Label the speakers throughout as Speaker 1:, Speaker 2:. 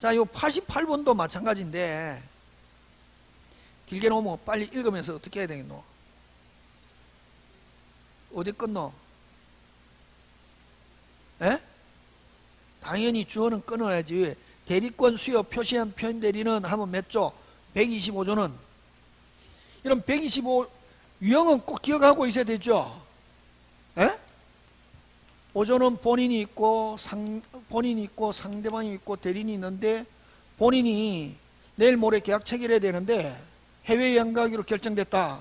Speaker 1: 자, 요 88번도 마찬가지인데 길게 놓으면 빨리 읽으면서 어떻게 해야 되겠노? 어디 끊노? 에? 당연히 주어는 끊어야지. 왜? 대리권 수요 표시한 표현 대리는 하면 몇 조? 125조는 이런 125 유형은 꼭 기억하고 있어야 되죠. 에? 5조는 본인이 있고 상대방이 있고 대리인이 있는데 본인이 내일 모레 계약 체결해야 되는데 해외여행 가기로 결정됐다.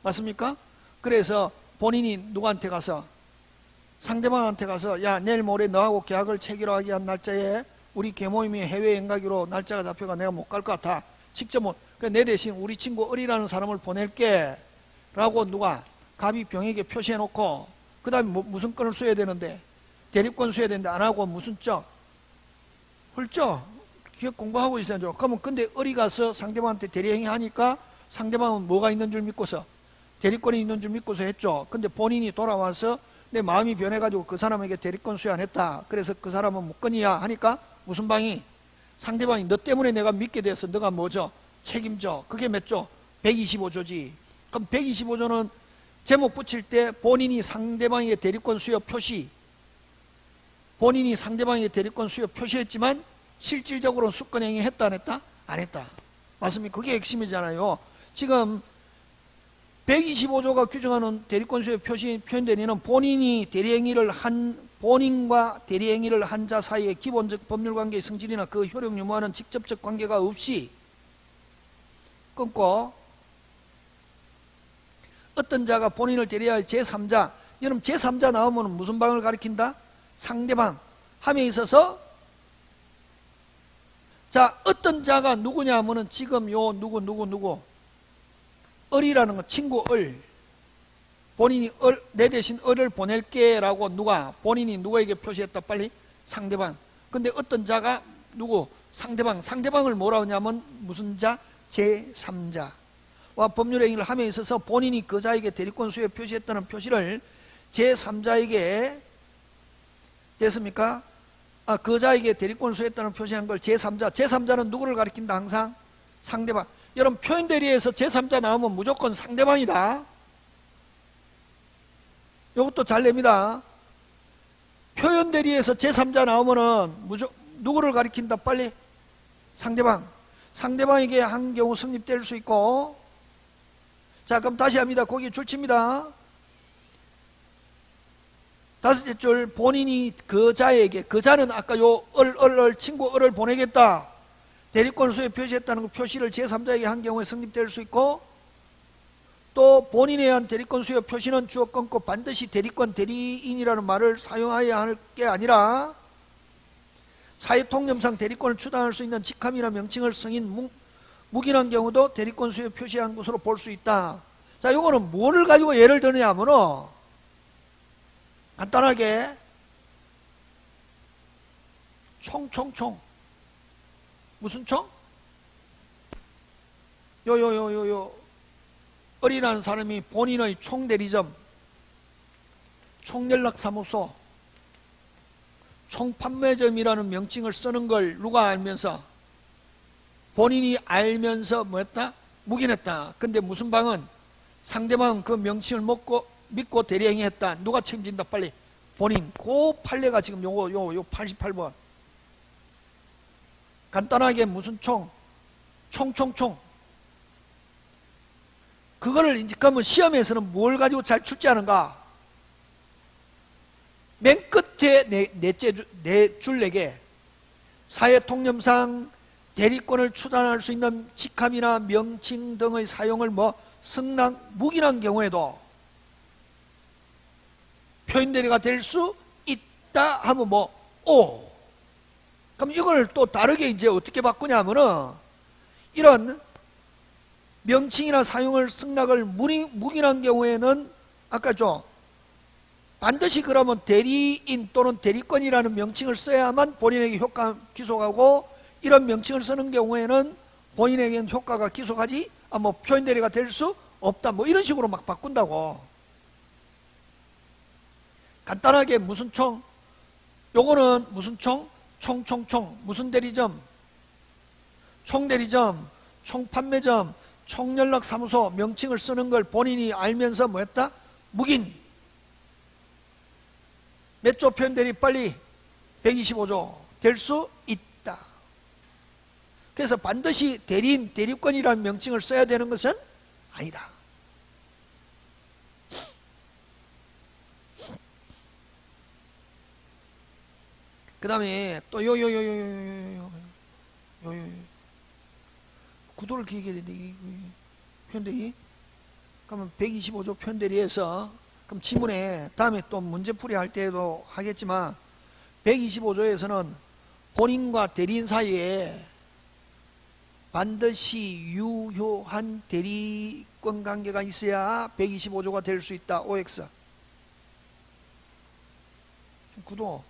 Speaker 1: 맞습니까? 그래서 본인이 누구한테 가서 상대방한테 가서 야 내일 모레 너하고 계약을 체결하기 위한 날짜에 우리 계모임이 해외여행 가기로 날짜가 잡혀가 내가 못 갈 것 같아. 직접 내 대신 우리 친구 을이라는 사람을 보낼게 라고 누가 갑이 병에게 표시해 놓고 그 다음에 무슨 건을 써야 되는데 대리권 써야 되는데 안 하고 무슨 적 훌쩍 기억 공부하고 있어야죠. 그러면 근데 을이 가서 상대방한테 대리행위 하니까 상대방은 뭐가 있는 줄 믿고서 대리권이 있는 줄 믿고서 했죠. 근데 본인이 돌아와서 내 마음이 변해가지고 그 사람에게 대리권 수여 안 했다. 그래서 그 사람은 무건이야 하니까 무슨 방이 상대방이 너 때문에 내가 믿게 됐어. 너가 뭐죠? 책임져. 그게 몇 조? 125조지. 그럼 125조는 제목 붙일 때 본인이 상대방에게 대리권 수여 표시 본인이 상대방에게 대리권 수여 표시했지만 실질적으로는 수권행위 했다 안 했다? 안 했다. 맞습니까? 그게 핵심이잖아요. 지금 125조가 규정하는 대리권 수여 표시 표현 대리는 본인과 대리행위를 한 자 사이의 기본적 법률 관계의 성질이나 그 효력 유무와는 직접적 관계가 없이 끊고 어떤 자가 본인을 대리해야 할 제3자 여러분 제3자 나오면 무슨 방을 가리킨다? 상대방 함에 있어서 자 어떤 자가 누구냐 하면은 지금 요 누구 을이라는 거 친구 을 본인이 내 대신 을을 보낼게 라고 본인이 누구에게 표시했다 빨리 상대방 근데 어떤 자가 누구 상대방을 뭐라고 하냐면 무슨 자? 제3자 와 법률행위를 함에 있어서 본인이 그 자에게 대리권 수여 표시했다는 표시를 제3자에게 됐습니까? 그 자에게 대리권 수여했다는 표시한 걸 제3자는 누구를 가리킨다 항상? 상대방 여러분 표현 대리에서 제3자 나오면 무조건 상대방이다. 이것도 잘 냅니다. 표현 대리에서 제3자 나오면은 누구를 가리킨다 빨리? 상대방에게 한 경우 성립될 수 있고 자 그럼 다시 합니다. 거기 줄칩니다. 다섯째 줄 본인이 그 자에게 그 자는 아까 요 친구 을을 보내겠다 대리권 수여 표시했다는 그 표시를 제3자에게 한 경우에 성립될 수 있고 또 본인에 의한 대리권 수여 표시는 주어 끊고 반드시 대리권 대리인이라는 말을 사용해야 할 게 아니라 사회통념상 대리권을 추단할 수 있는 직함이나 명칭을 승인 묵인한 경우도 대리권 수여 표시한 것으로 볼 수 있다. 자, 요거는 뭐를 가지고 예를 드느냐 하면은 간단하게 총 무슨 총? 을이라는 사람이 본인의 총대리점 총연락사무소 총판매점이라는 명칭을 쓰는 걸 누가 알면서 본인이 알면서 뭐했다? 묵인했다. 근데 무슨 방은 상대방은 그 명칭을 믿고 대리행위 했다. 누가 책임진다 빨리? 본인. 그 판례가 지금 요 88번. 간단하게 무슨 총? 그거를 이제 그러면 시험에서는 뭘 가지고 잘 출제하는가? 맨 끝에 네 줄 4개 사회통념상 대리권을 추단할 수 있는 직함이나 명칭 등의 사용을 묵인한 경우에도 표현 대리가 될 수 있다 하면 그럼 이걸 또 다르게 이제 어떻게 바꾸냐 하면은 이런 명칭이나 사용을 승낙을 묵인한 경우에는 아까죠 반드시 그러면 대리인 또는 대리권이라는 명칭을 써야만 본인에게 효과 기속하고 이런 명칭을 쓰는 경우에는 본인에게는 효과가 기속하지 표현 대리가 될 수 없다 이런 식으로 막 바꾼다고. 간단하게 무슨 총? 요거는 무슨 총? 무슨 대리점? 총대리점, 총판매점, 총연락사무소 명칭을 쓰는 걸 본인이 알면서 뭐 했다? 묵인. 몇 조 표현대리 빨리 125조 될 수 있다. 그래서 반드시 대리인, 대리권이라는 명칭을 써야 되는 것은 아니다. 그 다음에 또 구도를 기억해야 되는데 표현대리 그러면 125조 표현대리에서 그럼 지문에 다음에 또 문제풀이 할 때도 하겠지만 125조에서는 본인과 대리인 사이에 반드시 유효한 대리권 관계가 있어야 125조가 될 수 있다. OX 구도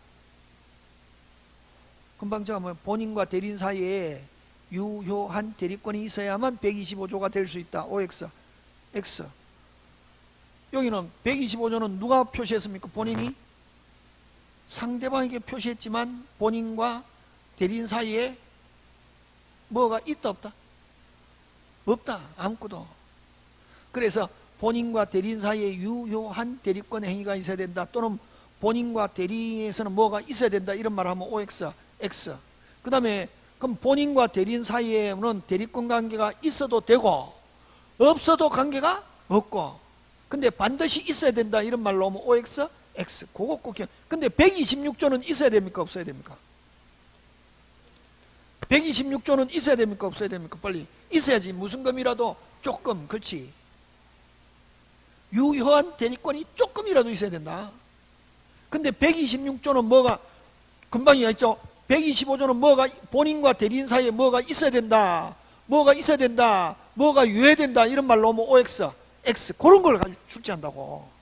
Speaker 1: 금방 제가 뭐 본인과 대리인 사이에 유효한 대리권이 있어야만 125조가 될 수 있다. OX X 여기는 125조는 누가 표시했습니까? 본인이 상대방에게 표시했지만 본인과 대리인 사이에 뭐가 있다 없다? 없다. 아무것도. 그래서 본인과 대리인 사이에 유효한 대리권 행위가 있어야 된다. 또는 본인과 대리인에서는 뭐가 있어야 된다. 이런 말을 하면 OX, X. 그 다음에 그럼 본인과 대리인 사이에는 대리권 관계가 있어도 되고 없어도 관계가 없고 근데 반드시 있어야 된다. 이런 말로 하면 OX, X. 그거 꼭 기억. 근데 126조는 있어야 됩니까? 없어야 됩니까? 126조는 있어야 됩니까? 없어야 됩니까? 빨리 있어야지. 무슨 금이라도 조금. 그렇지. 유효한 대리권이 조금이라도 있어야 된다. 근데 126조는 뭐가 금방이야 있죠. 125조는 뭐가 본인과 대리인 사이에 뭐가 있어야 된다. 뭐가 있어야 된다. 뭐가 유효된다. 이런 말로 하면 OX, X. 그런 걸 가지고 출제한다고.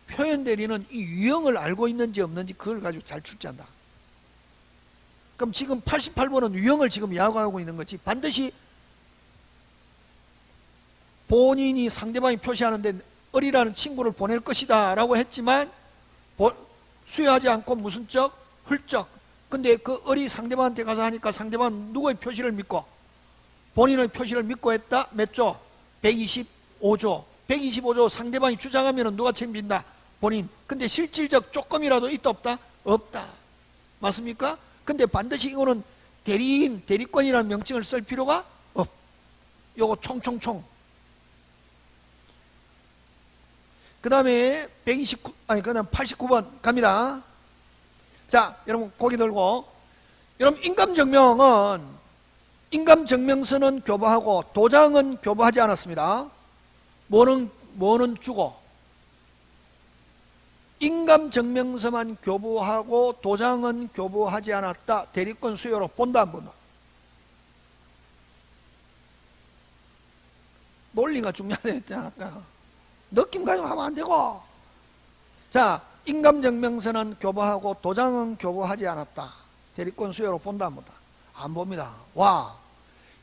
Speaker 1: 표현 대리는 이 유형을 알고 있는지 없는지 그걸 가지고 잘 출제한다. 그럼 지금 88번은 유형을 지금 야구하고 있는 거지. 반드시 본인이 상대방이 표시하는데 을이라는 친구를 보낼 것이다 라고 했지만 수여하지 않고 무슨 적? 훌적. 근데 그 을이 상대방한테 가서 하니까 상대방은 누구의 표시를 믿고? 본인의 표시를 믿고 했다. 몇 조? 125조. 125조 상대방이 주장하면 누가 책임진다? 본인. 근데 실질적 조금이라도 있다 없다? 없다. 맞습니까? 근데 반드시 이거는 대리인, 대리권이라는 명칭을 쓸 필요가 없. 요거 총총총. 그 다음에 89번 갑니다. 자, 여러분 고개 들고. 여러분 인감증명서는 교부하고 도장은 교부하지 않았습니다. 뭐는 주고 인감증명서만 교부하고 도장은 교부하지 않았다. 대리권 수요로 본다 안 본다? 논리가 중요하다 했잖아. 느낌 가지고 하면 안 되고. 자, 인감증명서는 교부하고 도장은 교부하지 않았다. 대리권 수요로 본다 안 본다? 안 봅니다. 와,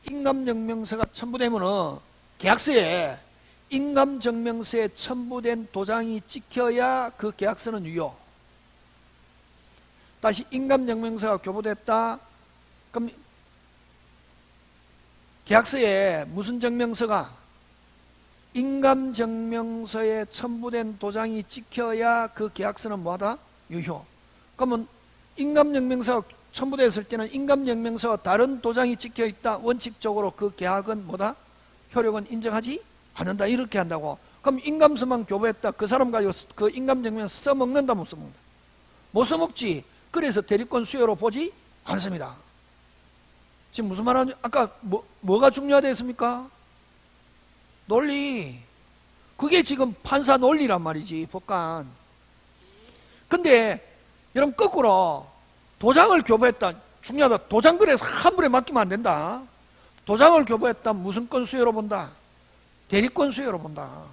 Speaker 1: 인감증명서가 첨부되면은 계약서에 인감증명서에 첨부된 도장이 찍혀야 그 계약서는 유효. 다시 인감증명서가 교부됐다. 그럼 계약서에 무슨 증명서가? 인감증명서에 첨부된 도장이 찍혀야 그 계약서는 뭐하다? 유효. 그러면 인감증명서가 첨부됐을 때는 인감증명서와 다른 도장이 찍혀있다. 원칙적으로 그 계약은 뭐다? 효력은 인정하지 않는다. 이렇게 한다고. 그럼 인감서만 교부했다. 그 사람 가지고 그 인감증명서 써먹는다 못 써먹는다? 못 써먹지. 그래서 대리권 수요로 보지 않습니다. 지금 무슨 말하는지 아까 뭐가 중요하다 했습니까? 논리. 그게 지금 판사 논리란 말이지. 법관. 근데 여러분 거꾸로 도장을 교부했다. 중요하다. 도장 그래서 함부로 맡기면 안 된다. 도장을 교부했다. 무슨 건 수요로 본다? 대리권 수요로 본다.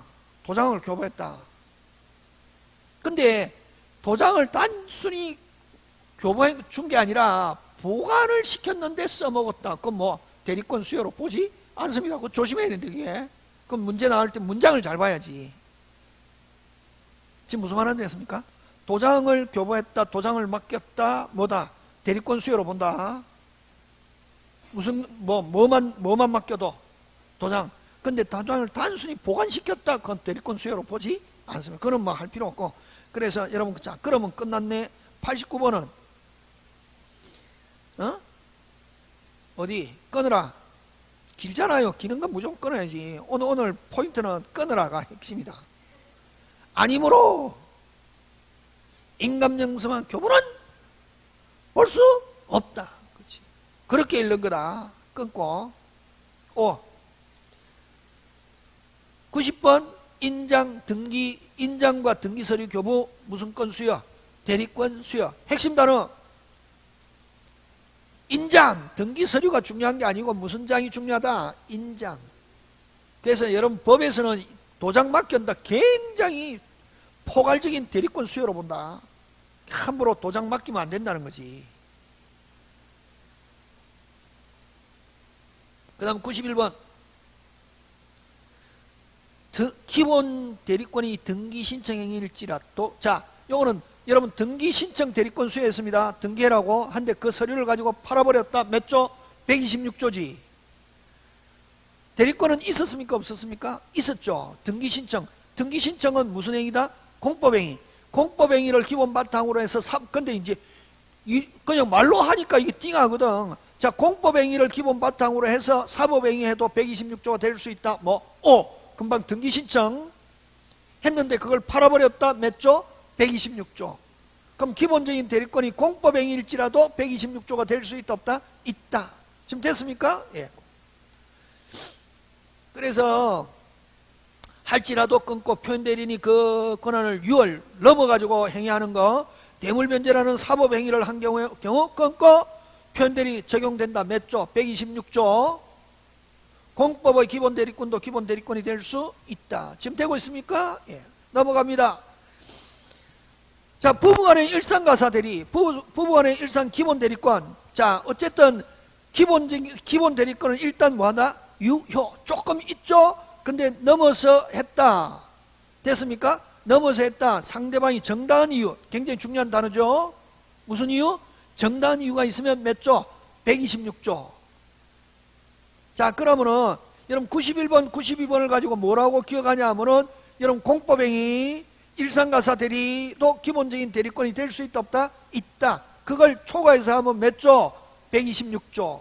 Speaker 1: 도장을 교부했다. 근데 도장을 단순히 교부해 준 게 아니라 보관을 시켰는데 써먹었다. 그건 뭐 대리권 수요로 보지 않습니다. 그거 조심해야 되는데 그게. 그럼 문제 나올 때 문장을 잘 봐야지. 지금 무슨 말 하는 데 있습니까? 도장을 교부했다. 도장을 맡겼다. 뭐다? 대리권 수여로 본다. 무슨 뭐만 맡겨도 도장. 근데 도장을 단순히 보관시켰다. 그건 대리권 수여로 보지 않습니다. 그건 뭐 할 필요 없고. 그래서 여러분, 자, 그러면 끝났네. 89번은 어디 끊으라. 길잖아요. 기는 건 무조건 끊어야지. 오늘 포인트는 끊으라가 핵심이다. 아니므로 인감영성한 교부는 볼 수 없다. 그렇지. 그렇게 읽는 거다. 끊고. 90번 인장과 등기서류 교부 무슨 건 수여? 대리권 수여. 핵심 단어 인장, 등기서류가 중요한 게 아니고 무슨 장이 중요하다? 인장. 그래서 여러분 법에서는 도장 맡긴다 굉장히 포괄적인 대리권 수여로 본다. 함부로 도장 맡기면 안 된다는 거지. 그 다음 91번 기본 대리권이 등기 신청행위일지라도. 자, 요거는 여러분 등기 신청 대리권 수여했습니다. 등기해라고 한데 그 서류를 가지고 팔아버렸다. 몇 조? 126조지. 대리권은 있었습니까? 없었습니까? 있었죠. 등기 신청. 등기 신청은 무슨 행위다? 공법행위. 공법행위를 기본 바탕으로 해서 근데 이제 그냥 말로 하니까 이게 띵하거든. 자, 공법행위를 기본 바탕으로 해서 사법행위 해도 126조가 될 수 있다. 금방 등기 신청 했는데 그걸 팔아버렸다. 몇 조? 126조. 그럼 기본적인 대리권이 공법행위일지라도 126조가 될 수 있다 없다? 있다. 지금 됐습니까? 예. 그래서 할지라도 끊고 표현대리인이 그 권한을 6월 넘어가지고 행위하는 거, 대물변제라는 사법행위를 한 경우 끊고 표현대리 적용된다. 몇 조? 126조. 공법의 기본대리권도 기본대리권이 될 수 있다. 지금 되고 있습니까? 예. 넘어갑니다. 자, 부부간의 일상가사대리, 부부간의 일상 기본대리권. 자, 어쨌든 기본대리권은 일단 뭐하다? 유효. 조금 있죠? 근데 넘어서 했다. 됐습니까? 넘어서 했다. 상대방이 정당한 이유. 굉장히 중요한 단어죠. 무슨 이유? 정당한 이유가 있으면 몇 조? 126조. 자, 그러면은 여러분 91번, 92번을 가지고 뭐라고 기억하냐 하면은 여러분 공법행위, 일상가사 대리도 기본적인 대리권이 될 수 있다 없다? 있다. 그걸 초과해서 하면 몇 조? 126조.